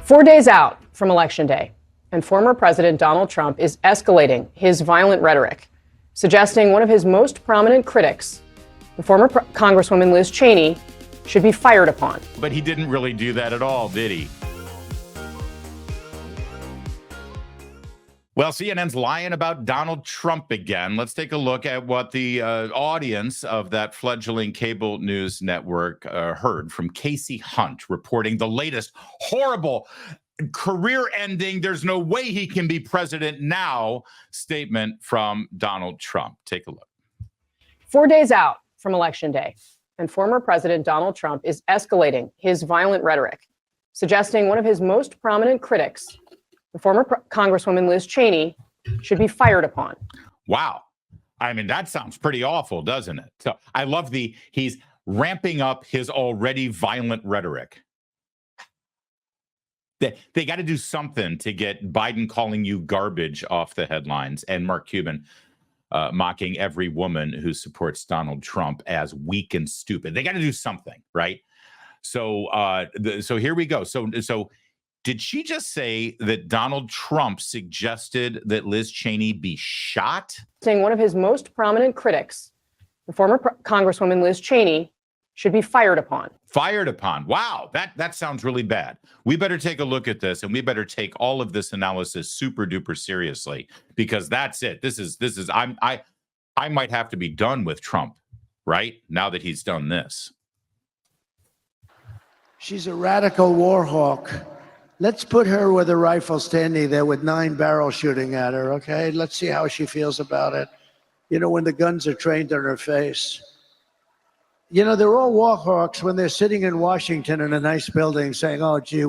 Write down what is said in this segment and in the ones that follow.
4 days out from Election Day, and former President Donald Trump is escalating his violent rhetoric, suggesting one of his most prominent critics, the former Congresswoman Liz Cheney, should be fired upon. But he didn't really do that at all, did he? Well, CNN's lying about Donald Trump again. Let's take a look at what the audience of that fledgling cable news network heard from Kasie Hunt, reporting the latest horrible, career-ending, there's no way he can be president now statement from Donald Trump. Take a look. 4 days out from Election Day, and former President Donald Trump is escalating his violent rhetoric, suggesting one of his most prominent critics, the former Congresswoman Liz Cheney, should be fired upon. Wow. I mean, that sounds pretty awful, doesn't it? So I love he's ramping up his already violent rhetoric. They got to do something to get Biden calling you garbage off the headlines and Mark Cuban mocking every woman who supports Donald Trump as weak and stupid. They got to do something, right? So so here we go. So did she just say that Donald Trump suggested that Liz Cheney be shot? Saying one of his most prominent critics, the former Congresswoman Liz Cheney, should be fired upon. Fired upon. Wow, that sounds really bad. We better take a look at this, and we better take all of this analysis super duper seriously, because that's it. This is I might have to be done with Trump, right? Now that he's done this. She's a radical war hawk. Let's put her with a rifle standing there with 9 barrels shooting at her, okay? Let's see how she feels about it. You know, when the guns are trained on her face. You know, they're all war hawks when they're sitting in Washington in a nice building saying, oh, gee,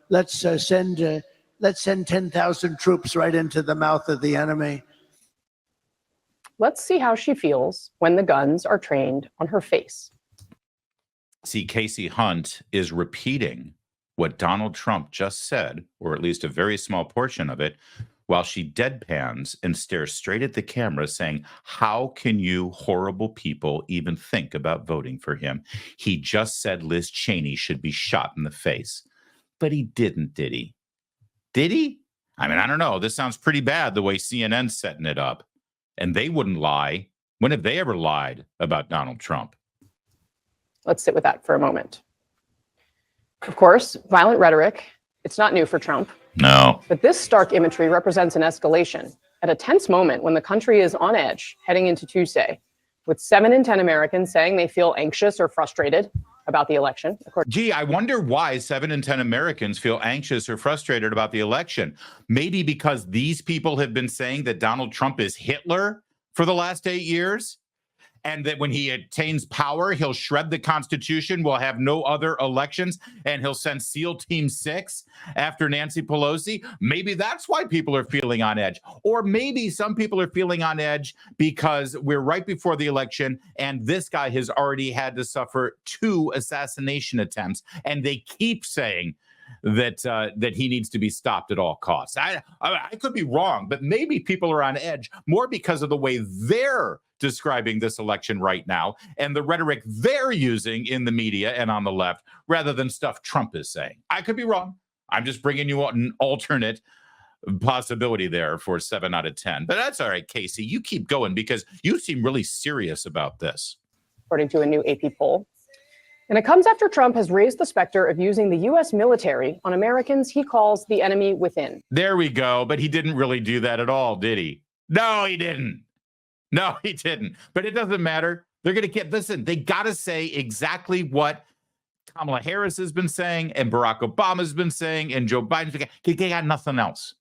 let's send 10,000 troops right into the mouth of the enemy. Let's see how she feels when the guns are trained on her face. See, Kasie Hunt is repeating what Donald Trump just said, or at least a very small portion of it, while she deadpans and stares straight at the camera saying, how can you horrible people even think about voting for him? He just said Liz Cheney should be shot in the face. But he didn't, did he? Did he? I mean, I don't know. This sounds pretty bad the way CNN's setting it up. And they wouldn't lie. When have they ever lied about Donald Trump? Let's sit with that for a moment. Of course, violent rhetoric, it's not new for Trump. No. But this stark imagery represents an escalation at a tense moment when the country is on edge heading into Tuesday, with 7 in 10 Americans saying they feel anxious or frustrated about the election. Gee, I wonder why 7 in 10 Americans feel anxious or frustrated about the election. Maybe because these people have been saying that Donald Trump is Hitler for the last 8 years? And that when he attains power, he'll shred the Constitution, we'll have no other elections, and he'll send SEAL Team 6 after Nancy Pelosi. Maybe that's why people are feeling on edge. Or maybe some people are feeling on edge because we're right before the election, and this guy has already had to suffer 2 assassination attempts, and they keep saying that he needs to be stopped at all costs. I could be wrong, but maybe people are on edge more because of the way they're describing this election right now and the rhetoric they're using in the media and on the left rather than stuff Trump is saying. I could be wrong. I'm just bringing you an alternate possibility there for 7 out of 10. But that's all right, Kasie. You keep going because you seem really serious about this. According to a new AP poll. And it comes after Trump has raised the specter of using the U.S. military on Americans he calls the enemy within. There we go. But he didn't really do that at all, did he? No, he didn't. No, he didn't. But it doesn't matter. They're going to listen, they got to say exactly what Kamala Harris has been saying and Barack Obama's been saying and Joe Biden's been saying. They got nothing else.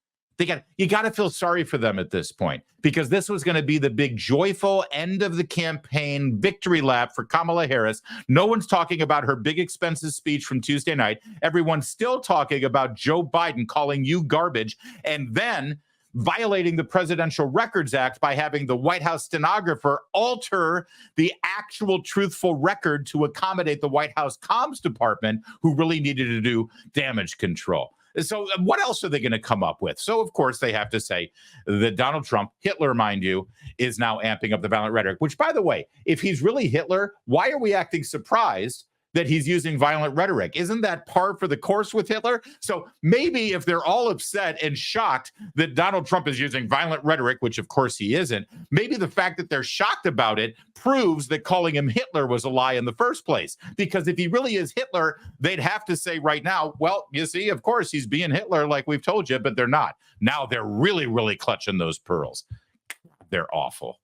You got to feel sorry for them at this point, because this was going to be the big joyful end of the campaign victory lap for Kamala Harris. No one's talking about her big expensive speech from Tuesday night. Everyone's still talking about Joe Biden calling you garbage and then violating the Presidential Records Act by having the White House stenographer alter the actual truthful record to accommodate the White House comms department, who really needed to do damage control. So what else are they going to come up with? So, of course, they have to say that Donald Trump, Hitler, mind you, is now amping up the violent rhetoric, which, by the way, if he's really Hitler, why are we acting surprised that he's using violent rhetoric. Isn't that par for the course with Hitler? So maybe if they're all upset and shocked that Donald Trump is using violent rhetoric, which of course he isn't, maybe the fact that they're shocked about it proves that calling him Hitler was a lie in the first place. Because if he really is Hitler, they'd have to say right now, well, you see, of course he's being Hitler like we've told you, but they're not. Now they're really, really clutching those pearls. They're awful.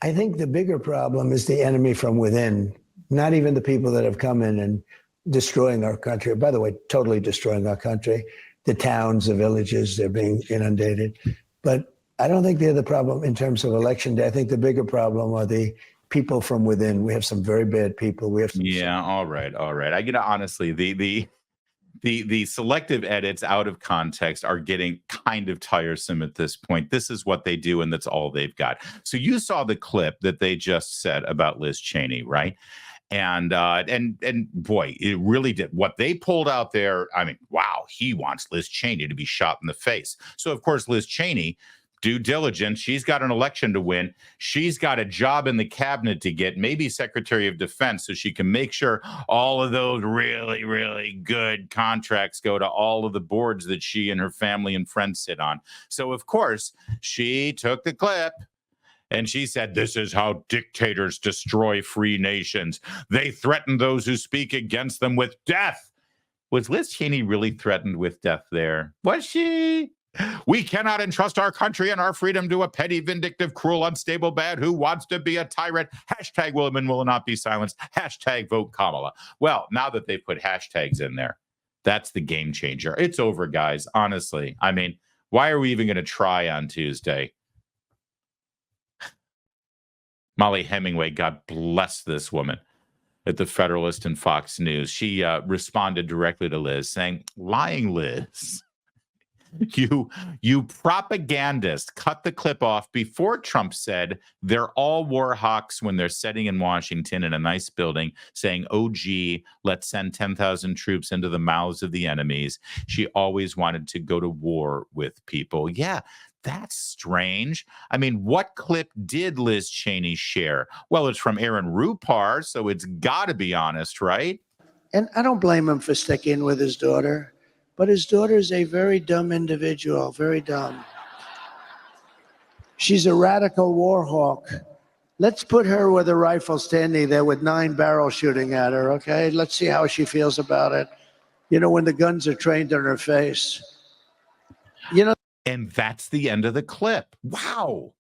I think the bigger problem is the enemy from within, not even the people that have come in and destroying our country. By the way, totally destroying our country. The towns, the villages, they're being inundated. But I don't think they're the problem in terms of election day. I think the bigger problem are the people from within. We have some very bad people. We have some. Yeah, all right. Honestly, the selective edits out of context are getting kind of tiresome at this point. This is what they do, and that's all they've got. So you saw the clip that they just said about Liz Cheney, right? And boy, it really did. What they pulled out there, I mean, wow, he wants Liz Cheney to be shot in the face. So, of course, Liz Cheney, due diligence, she's got an election to win. She's got a job in the cabinet to get, maybe Secretary of Defense, so she can make sure all of those really, really good contracts go to all of the boards that she and her family and friends sit on. So, of course, she took the clip. And she said, this is how dictators destroy free nations. They threaten those who speak against them with death. Was Liz Cheney really threatened with death there? Was she? We cannot entrust our country and our freedom to a petty, vindictive, cruel, unstable bad who wants to be a tyrant. Hashtag women will not be silenced. Hashtag vote Kamala. Well, now that they've put hashtags in there, that's the game changer. It's over, guys. Honestly. I mean, why are we even going to try on Tuesday? Molly Hemingway, God bless this woman, at the Federalist and Fox News. She responded directly to Liz saying, lying Liz, you propagandist, cut the clip off before Trump said they're all war hawks when they're sitting in Washington in a nice building saying, oh, gee, let's send 10,000 troops into the mouths of the enemies. She always wanted to go to war with people. Yeah. That's strange. I mean, what clip did Liz Cheney share? Well, it's from Aaron Rupar, so it's got to be honest, right? And I don't blame him for sticking with his daughter, but his daughter is a very dumb individual, very dumb. She's a radical war hawk. Let's put her with a rifle standing there with 9 barrels shooting at her, okay? Let's see how she feels about it. You know, when the guns are trained on her face. You know. And that's the end of the clip. Wow.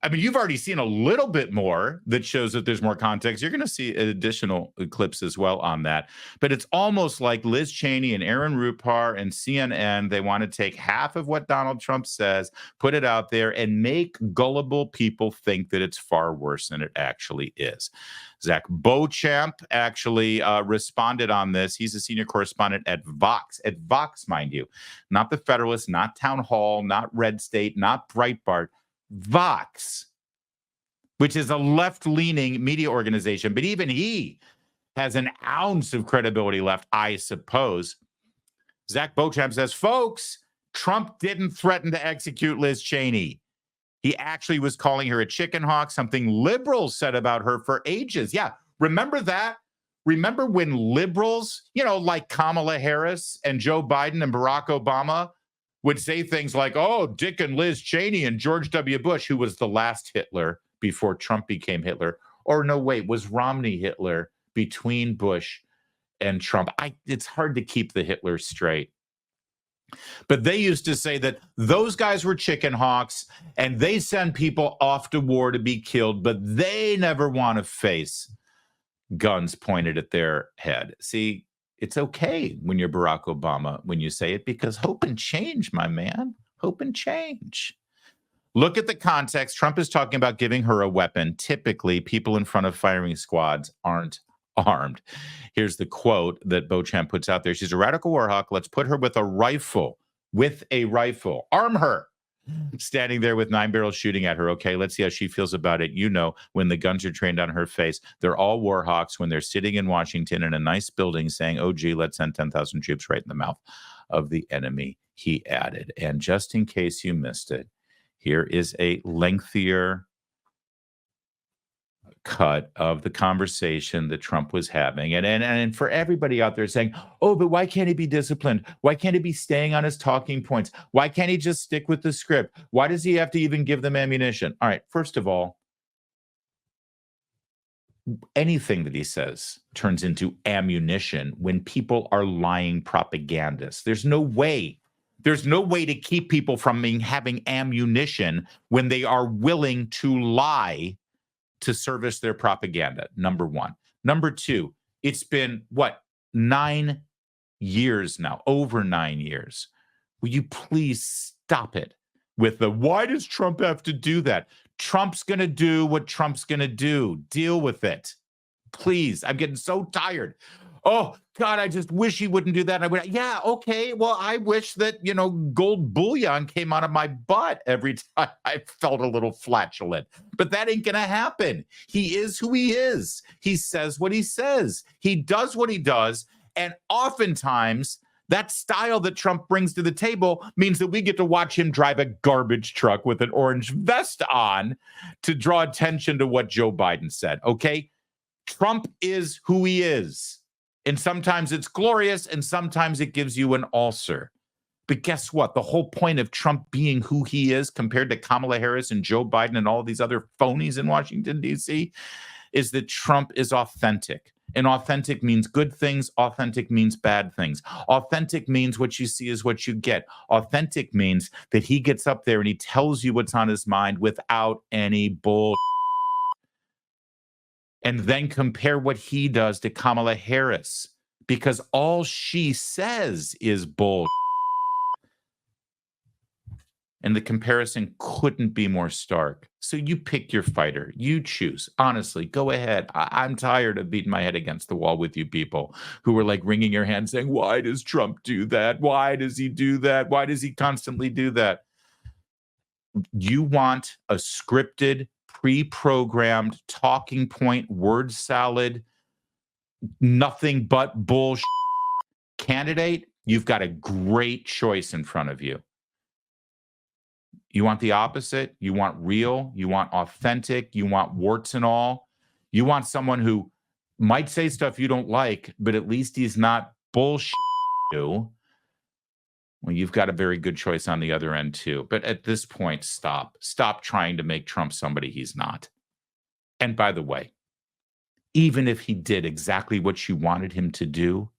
I mean, you've already seen a little bit more that shows that there's more context. You're going to see additional clips as well on that. But it's almost like Liz Cheney and Aaron Rupar and CNN, they want to take half of what Donald Trump says, put it out there, and make gullible people think that it's far worse than it actually is. Zach Beauchamp actually responded on this. He's a senior correspondent at Vox, mind you, not the Federalist, not Town Hall, not Red State, not Breitbart. Vox, which is a left-leaning media organization, but even he has an ounce of credibility left, I suppose. Zach Beauchamp says, folks, Trump didn't threaten to execute Liz Cheney. He actually was calling her a chicken hawk, something liberals said about her for ages. Yeah, remember that? Remember when liberals, like Kamala Harris and Joe Biden and Barack Obama would say things like, oh, Dick and Liz Cheney and George W. Bush, who was the last Hitler before Trump became Hitler. Or no, wait, was Romney Hitler between Bush and Trump? It's hard to keep the Hitler straight. But they used to say that those guys were chicken hawks and they send people off to war to be killed, but they never want to face guns pointed at their head. See, it's okay when you're Barack Obama when you say it, because hope and change, my man. Hope and change. Look at the context. Trump is talking about giving her a weapon. Typically, people in front of firing squads aren't armed. Here's the quote that Beauchamp puts out there. She's a radical war hawk. Let's put her with a rifle. With a rifle. Arm her. Standing there with 9 barrels shooting at her. Okay, let's see how she feels about it. When the guns are trained on her face, they're all war hawks when they're sitting in Washington in a nice building saying, oh, gee, let's send 10,000 troops right in the mouth of the enemy, he added. And just in case you missed it, here is a lengthier cut of the conversation that Trump was having. And for everybody out there saying, oh, but why can't he be disciplined? Why can't he be staying on his talking points? Why can't he just stick with the script? Why does he have to even give them ammunition? All right, first of all, anything that he says turns into ammunition when people are lying propagandists. There's no way to keep people from having ammunition when they are willing to lie to service their propaganda, number one. Number two, it's been, 9 years now, over 9 years. Will you please stop it with the, why does Trump have to do that? Trump's going to do what Trump's going to do. Deal with it. Please. I'm getting so tired. Oh, God, I just wish he wouldn't do that. I would, yeah, okay. Well, I wish that, gold bullion came out of my butt every time I felt a little flatulent. But that ain't going to happen. He is who he is. He says what he says. He does what he does. And oftentimes, that style that Trump brings to the table means that we get to watch him drive a garbage truck with an orange vest on to draw attention to what Joe Biden said, okay? Trump is who he is. And sometimes it's glorious, and sometimes it gives you an ulcer. But guess what? The whole point of Trump being who he is compared to Kamala Harris and Joe Biden and all these other phonies in Washington, D.C., is that Trump is authentic. And authentic means good things. Authentic means bad things. Authentic means what you see is what you get. Authentic means that he gets up there and he tells you what's on his mind without any bull. And then compare what he does to Kamala Harris, because all she says is bull. And the comparison couldn't be more stark. So you pick your fighter. You choose. Honestly, go ahead. I'm tired of beating my head against the wall with you people who are like wringing your hands saying, why does Trump do that? Why does he do that? Why does he constantly do that? You want a scripted, pre-programmed, talking point, word salad, nothing but bullshit candidate? You've got a great choice in front of you. You want the opposite. You want real. You want authentic. You want warts and all. You want someone who might say stuff you don't like, but at least he's not bullshit you. Well, you've got a very good choice on the other end too. But at this point, stop. Stop trying to make Trump somebody he's not. And by the way, even if he did exactly what you wanted him to do,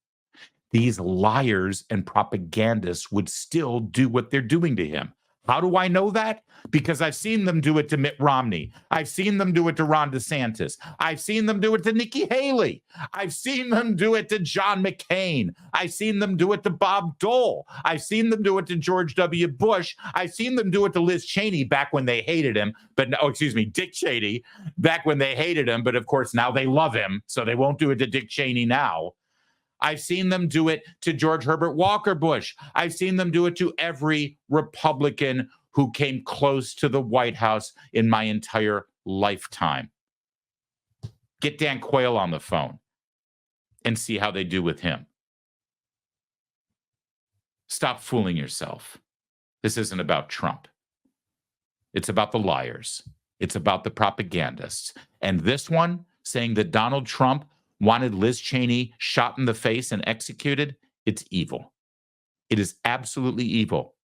these liars and propagandists would still do what they're doing to him. How do I know that? Because I've seen them do it to Mitt Romney. I've seen them do it to Ron DeSantis. I've seen them do it to Nikki Haley. I've seen them do it to John McCain. I've seen them do it to Bob Dole. I've seen them do it to George W. Bush. I've seen them do it to Liz Cheney back when they hated him. Dick Cheney, back when they hated him. But of course, now they love him, so they won't do it to Dick Cheney now. I've seen them do it to George Herbert Walker Bush. I've seen them do it to every Republican who came close to the White House in my entire lifetime. Get Dan Quayle on the phone and see how they do with him. Stop fooling yourself. This isn't about Trump. It's about the liars. It's about the propagandists. And this one saying that Donald Trump wanted Liz Cheney shot in the face and executed, it's evil. It is absolutely evil.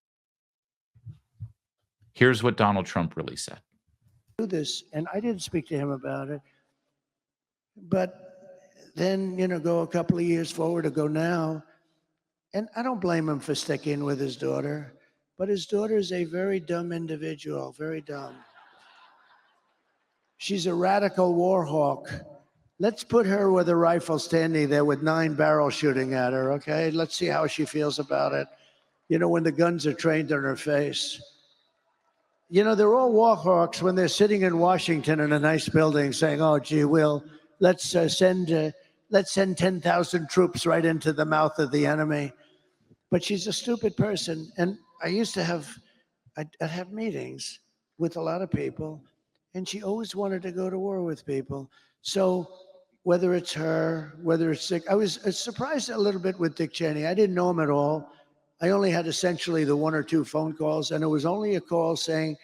Here's what Donald Trump really said. Do this, and I didn't speak to him about it. But then, go a couple of years forward, or go now, and I don't blame him for sticking with his daughter, but his daughter is a very dumb individual, very dumb. She's a radical war hawk. Let's put her with a rifle standing there with 9 barrels shooting at her, okay? Let's see how she feels about it. When the guns are trained on her face. They're all war hawks when they're sitting in Washington in a nice building saying, oh, gee, let's send 10,000 troops right into the mouth of the enemy. But she's a stupid person. And I'd have meetings with a lot of people, and she always wanted to go to war with people. So whether it's her, whether it's Dick, I was surprised a little bit with Dick Cheney. I didn't know him at all. I only had essentially the 1 or 2 phone calls, and it was only a call saying,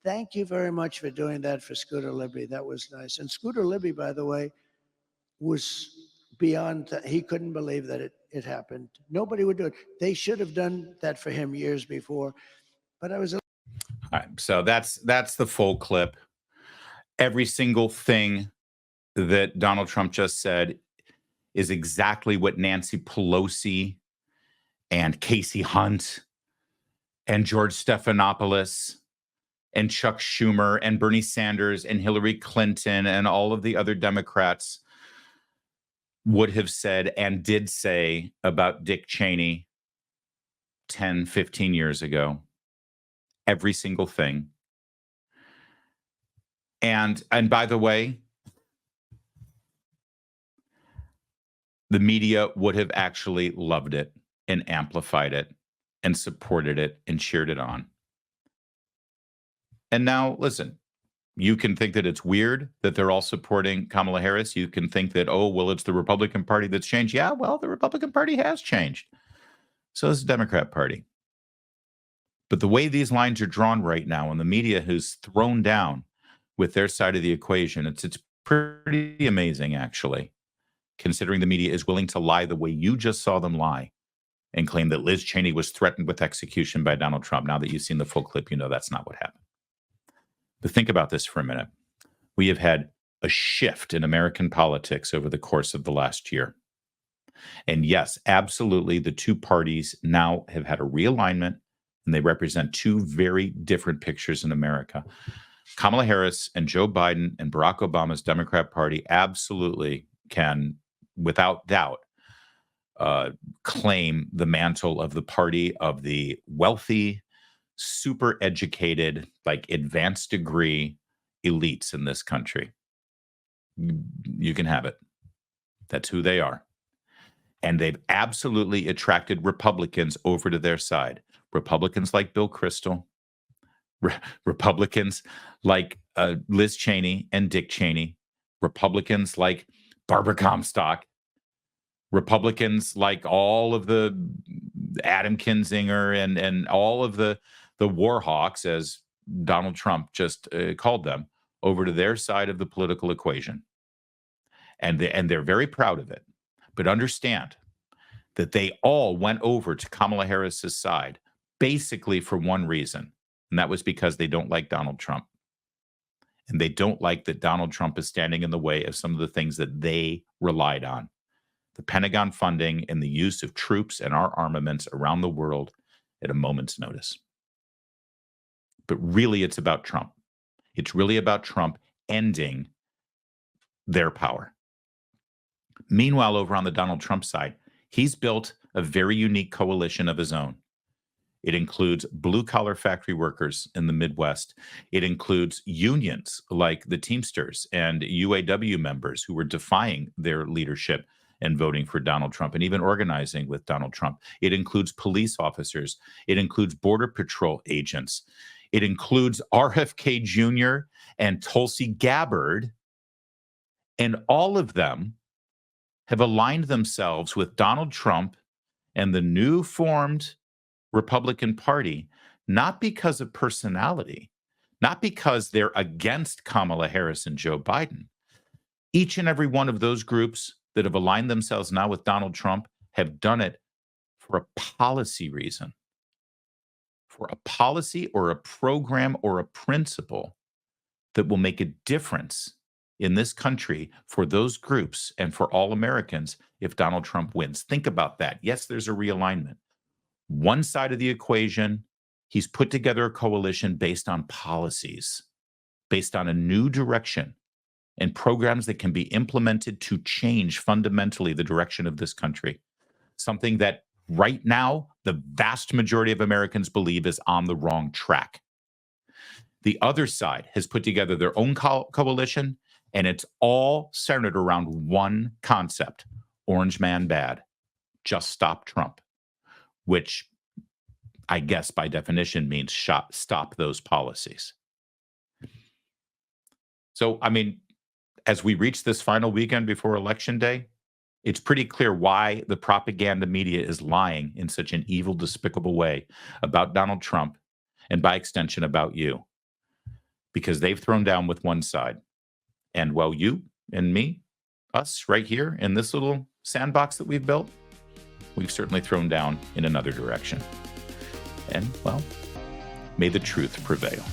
Thank you very much for doing that for Scooter Libby. That was nice. And Scooter Libby, by the way, was beyond, he couldn't believe that it happened. Nobody would do it. They should have done that for him years before. But I was. All right, so that's the full clip. Every single thing that Donald Trump just said is exactly what Nancy Pelosi and Kasie Hunt and George Stephanopoulos and Chuck Schumer and Bernie Sanders and Hillary Clinton and all of the other Democrats would have said and did say about Dick Cheney 10, 15 years ago. Every single thing. And by the way, the media would have actually loved it and amplified it and supported it and cheered it on. And now, listen, you can think that it's weird that they're all supporting Kamala Harris. You can think that, oh, well, it's the Republican Party that's changed. Yeah, well, the Republican Party has changed. So is the Democrat Party. But the way these lines are drawn right now, and the media who's thrown down with their side of the equation, it's pretty amazing, actually, considering the media is willing to lie the way you just saw them lie and claim that Liz Cheney was threatened with execution by Donald Trump. Now that you've seen the full clip, you know that's not what happened. But think about this for a minute. We have had a shift in American politics over the course of the last year. And yes, absolutely, the two parties now have had a realignment, and they represent two very different pictures in America. Kamala Harris and Joe Biden and Barack Obama's Democrat Party absolutely can, without doubt, claim the mantle of the party of the wealthy, super educated, like advanced degree elites in this country. You can have it. That's who they are. And they've absolutely attracted Republicans over to their side. Republicans like Bill Kristol, Republicans like Liz Cheney and Dick Cheney, Republicans like Barbara Comstock, Republicans like all of the Adam Kinzinger and all of the war hawks, as Donald Trump just called them, over to their side of the political equation. And they're very proud of it. But understand that they all went over to Kamala Harris's side basically for one reason, and that was because they don't like Donald Trump. And they don't like that Donald Trump is standing in the way of some of the things that they relied on. The Pentagon funding and the use of troops and our armaments around the world at a moment's notice. But really, it's about Trump. It's really about Trump ending their power. Meanwhile, over on the Donald Trump side, he's built a very unique coalition of his own. It includes blue-collar factory workers in the Midwest. It includes unions like the Teamsters and UAW members who were defying their leadership and voting for Donald Trump and even organizing with Donald Trump. It includes police officers. It includes Border Patrol agents. It includes RFK Jr. and Tulsi Gabbard. And all of them have aligned themselves with Donald Trump and the new formed Republican Party, not because of personality, not because they're against Kamala Harris and Joe Biden. Each and every one of those groups that have aligned themselves now with Donald Trump have done it for a policy reason, for a policy or a program or a principle that will make a difference in this country for those groups and for all Americans if Donald Trump wins. Think about that. Yes, there's a realignment. One side of the equation, he's put together a coalition based on policies, based on a new direction and programs that can be implemented to change fundamentally the direction of this country. Something that right now, the vast majority of Americans believe is on the wrong track. The other side has put together their own coalition, and it's all centered around one concept: Orange Man bad. Just stop Trump, which I guess by definition means stop those policies. So, I mean, as we reach this final weekend before Election Day, it's pretty clear why the propaganda media is lying in such an evil, despicable way about Donald Trump and by extension about you. because they've thrown down with one side. And well, you and me, us right here in this little sandbox that we've built, we've certainly thrown down in another direction. And well, may the truth prevail.